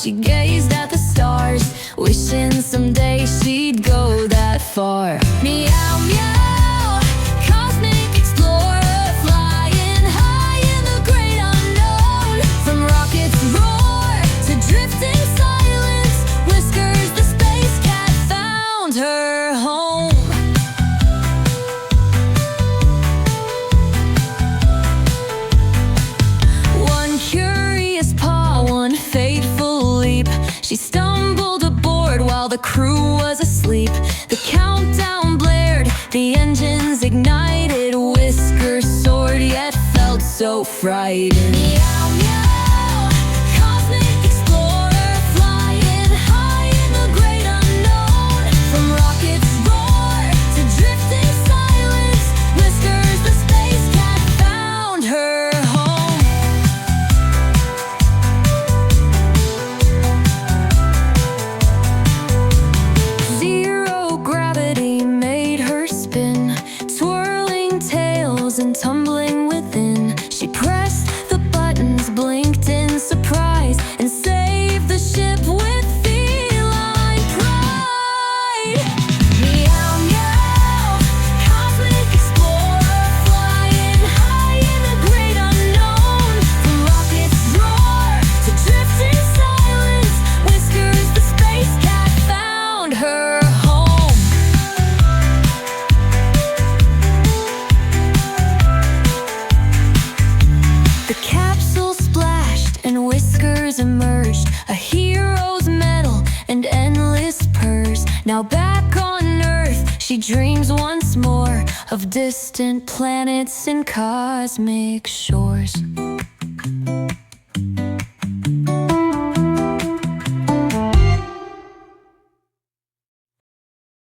She gazed at the stars, wishing someday she'd go that far. Meow, meow, cosmic explorer, flying high in the great unknown. From rockets' roar to drifting silence, Whiskers the space cat found her home. One curious paw, one fateful leap, she stumbled aboard while the crew was asleep. The countdown blared, the engines ignited. Whiskers soared yet felt so frightened. Meow, meow, cosmic explorer, flying high in the great unknown. From rockets' roar to drifting silence, Whiskers the space cat found her home. Zero gravity made her spin, twirling tails and tumbling within. She pressed the buttons, blinked in surprise, and saved the ship with feline pride. Meow, meow, cosmic explorer, flying high in the great unknown. From rockets' roar to drifting silence, Whiskers the space cat found her home. The capsule splashed and Whiskers emerged, a hero's medal and endless purse. Now back on Earth, she dreams once more of distant planets and cosmic shores.